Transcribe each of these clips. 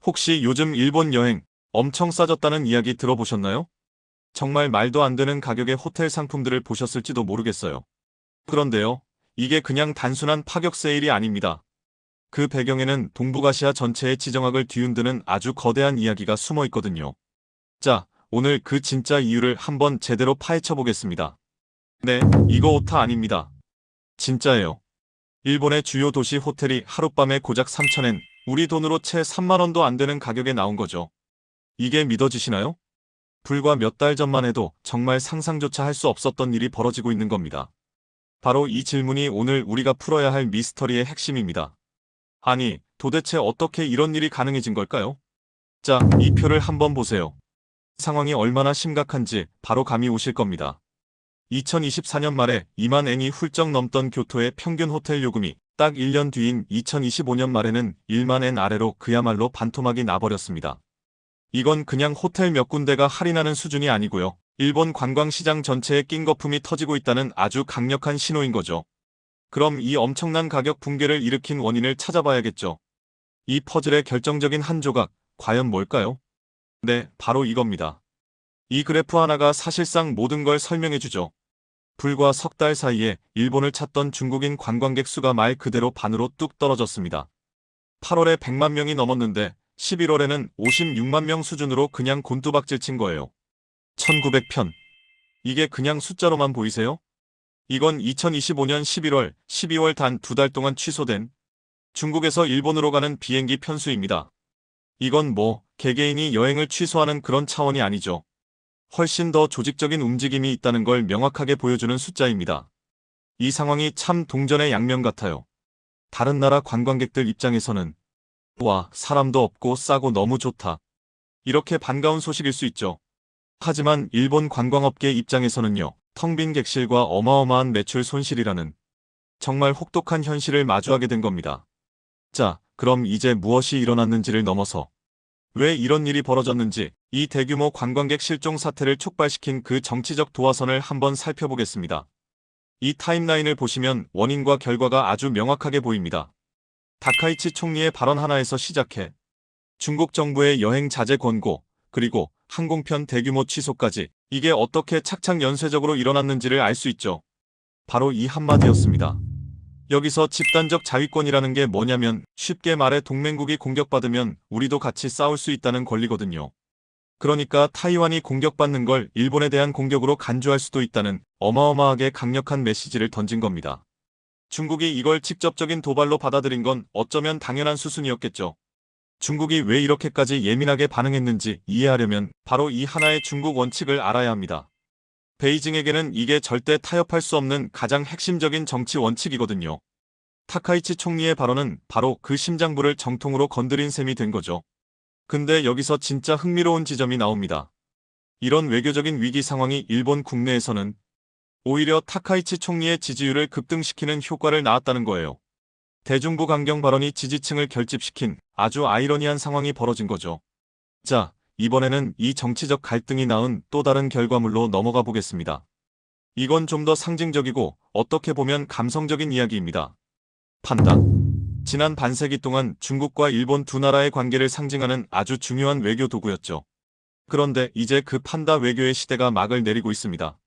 혹시 요즘 일본 여행 엄청 싸졌다는 이야기 들어보셨나요? 정말 말도 안 되는 가격의 호텔 상품들을 보셨을지도 모르겠어요. 그런데요, 이게 그냥 단순한 파격 세일이 아닙니다. 그 배경에는 동북아시아 전체의 지정학을 뒤흔드는 아주 거대한 이야기가 숨어 있거든요. 자, 오늘 그 진짜 이유를 한번 제대로 파헤쳐 보겠습니다. 네, 이거 오타 아닙니다. 진짜예요. 일본의 주요 도시 호텔이 하룻밤에 고작 3,000엔, 우리 돈으로 채 3만 원도 안 되는 가격에 나온 거죠. 이게 믿어지시나요? 불과 몇 달 전만 해도 정말 상상조차 할 수 없었던 일이 벌어지고 있는 겁니다. 바로 이 질문이 오늘 우리가 풀어야 할 미스터리의 핵심입니다. 아니, 도대체 어떻게 이런 일이 가능해진 걸까요? 자, 이 표를 한번 보세요. 상황이 얼마나 심각한지 바로 감이 오실 겁니다. 2024년 말에 2만 엔이 훌쩍 넘던 교토의 평균 호텔 요금이 딱 1년 뒤인 2025년 말에는 1만 엔 아래로 그야말로 반토막이 나버렸습니다. 이건 그냥 호텔 몇 군데가 할인하는 수준이 아니고요. 일본 관광시장 전체에 낀 거품이 터지고 있다는 아주 강력한 신호인 거죠. 그럼 이 엄청난 가격 붕괴를 일으킨 원인을 찾아봐야겠죠. 이 퍼즐의 결정적인 한 조각, 과연 뭘까요? 네, 바로 이겁니다. 이 그래프 하나가 사실상 모든 걸 설명해주죠. 불과 석 달 사이에 일본을 찾던 중국인 관광객 수가 말 그대로 반으로 뚝 떨어졌습니다. 8월에 100만 명이 넘었는데 11월에는 56만 명 수준으로 그냥 곤두박질 친 거예요. 1900편. 이게 그냥 숫자로만 보이세요? 이건 2025년 11월, 12월 단 2달 동안 취소된 중국에서 일본으로 가는 비행기 편수입니다. 이건 뭐 개개인이 여행을 취소하는 그런 차원이 아니죠. 훨씬 더 조직적인 움직임이 있다는 걸 명확하게 보여주는 숫자입니다. 이 상황이 참 동전의 양면 같아요. 다른 나라 관광객들 입장에서는 와, 사람도 없고 싸고 너무 좋다. 이렇게 반가운 소식일 수 있죠. 하지만 일본 관광업계 입장에서는요, 텅 빈 객실과 어마어마한 매출 손실이라는 정말 혹독한 현실을 마주하게 된 겁니다. 자, 그럼 이제 무엇이 일어났는지를 넘어서 왜 이런 일이 벌어졌는지 이 대규모 관광객 실종 사태를 촉발시킨 그 정치적 도화선을 한번 살펴보겠습니다. 이 타임라인을 보시면 원인과 결과가 아주 명확하게 보입니다. 다카이치 총리의 발언 하나에서 시작해 중국 정부의 여행 자제 권고, 그리고 항공편 대규모 취소까지 이게 어떻게 착착 연쇄적으로 일어났는지를 알 수 있죠. 바로 이 한마디였습니다. 여기서 집단적 자위권이라는 게 뭐냐면 쉽게 말해 동맹국이 공격받으면 우리도 같이 싸울 수 있다는 권리거든요. 그러니까 타이완이 공격받는 걸 일본에 대한 공격으로 간주할 수도 있다는 어마어마하게 강력한 메시지를 던진 겁니다. 중국이 이걸 직접적인 도발로 받아들인 건 어쩌면 당연한 수순이었겠죠. 중국이 왜 이렇게까지 예민하게 반응했는지 이해하려면 바로 이 하나의 중국 원칙을 알아야 합니다. 베이징에게는 이게 절대 타협할 수 없는 가장 핵심적인 정치 원칙이거든요. 타카이치 총리의 발언은 바로 그 심장부를 정통으로 건드린 셈이 된 거죠. 근데 여기서 진짜 흥미로운 지점이 나옵니다. 이런 외교적인 위기 상황이 일본 국내에서는 오히려 타카이치 총리의 지지율을 급등시키는 효과를 낳았다는 거예요. 대중부 강경 발언이 지지층을 결집시킨 아주 아이러니한 상황이 벌어진 거죠. 자, 이번에는 이 정치적 갈등이 낳은 또 다른 결과물로 넘어가 보겠습니다. 이건 좀 더 상징적이고 어떻게 보면 감성적인 이야기입니다. 판다. 지난 반세기 동안 중국과 일본 두 나라의 관계를 상징하는 아주 중요한 외교 도구였죠. 그런데 이제 그 판다 외교의 시대가 막을 내리고 있습니다.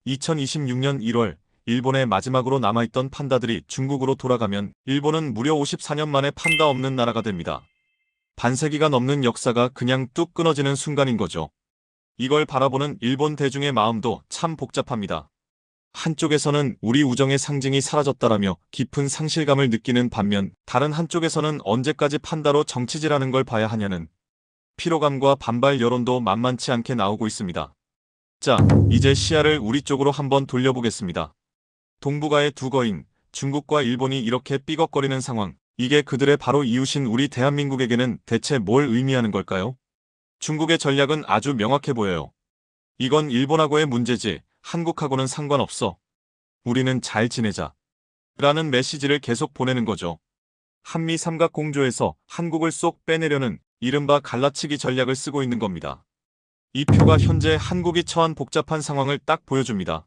2026년 1월, 일본의 마지막으로 남아있던 판다들이 중국으로 돌아가면 일본은 무려 54년 만에 판다 없는 나라가 됩니다. 반세기가 넘는 역사가 그냥 뚝 끊어지는 순간인 거죠. 이걸 바라보는 일본 대중의 마음도 참 복잡합니다. 한쪽에서는 우리 우정의 상징이 사라졌다라며 깊은 상실감을 느끼는 반면 다른 한쪽에서는 언제까지 판다로 정치질하는 걸 봐야 하냐는 피로감과 반발 여론도 만만치 않게 나오고 있습니다. 자, 이제 시야를 우리 쪽으로 한번 돌려보겠습니다. 동북아의 두 거인, 중국과 일본이 이렇게 삐걱거리는 상황, 이게 그들의 바로 이웃인 우리 대한민국에게는 대체 뭘 의미하는 걸까요? 중국의 전략은 아주 명확해 보여요. 이건 일본하고의 문제지, 한국하고는 상관없어. 우리는 잘 지내자. 라는 메시지를 계속 보내는 거죠. 한미 삼각공조에서 한국을 쏙 빼내려는 이른바 갈라치기 전략을 쓰고 있는 겁니다. 이 표가 현재 한국이 처한 복잡한 상황을 딱 보여줍니다.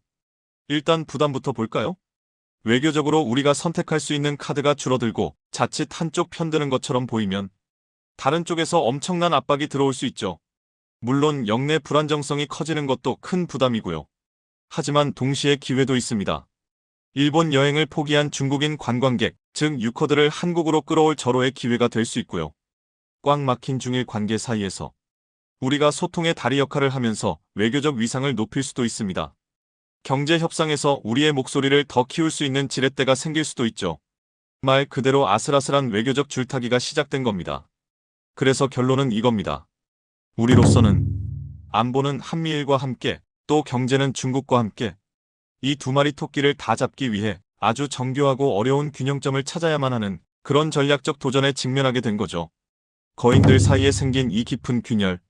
일단 부담부터 볼까요? 외교적으로 우리가 선택할 수 있는 카드가 줄어들고 자칫 한쪽 편드는 것처럼 보이면 다른 쪽에서 엄청난 압박이 들어올 수 있죠. 물론 영내 불안정성이 커지는 것도 큰 부담이고요. 하지만 동시에 기회도 있습니다. 일본 여행을 포기한 중국인 관광객, 즉 유커들을 한국으로 끌어올 절호의 기회가 될 수 있고요. 꽉 막힌 중일 관계 사이에서 우리가 소통의 다리 역할을 하면서 외교적 위상을 높일 수도 있습니다. 경제 협상에서 우리의 목소리를 더 키울 수 있는 지렛대가 생길 수도 있죠. 말 그대로 아슬아슬한 외교적 줄타기가 시작된 겁니다. 그래서 결론은 이겁니다. 우리로서는 안보는 한미일과 함께, 또 경제는 중국과 함께 이 두 마리 토끼를 다 잡기 위해 아주 정교하고 어려운 균형점을 찾아야만 하는 그런 전략적 도전에 직면하게 된 거죠. 거인들 사이에 생긴 이 깊은 균열.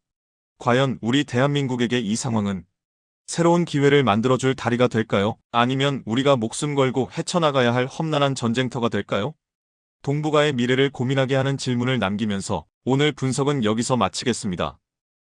과연 우리 대한민국에게 이 상황은 새로운 기회를 만들어줄 다리가 될까요? 아니면 우리가 목숨 걸고 헤쳐나가야 할 험난한 전쟁터가 될까요? 동북아의 미래를 고민하게 하는 질문을 남기면서 오늘 분석은 여기서 마치겠습니다.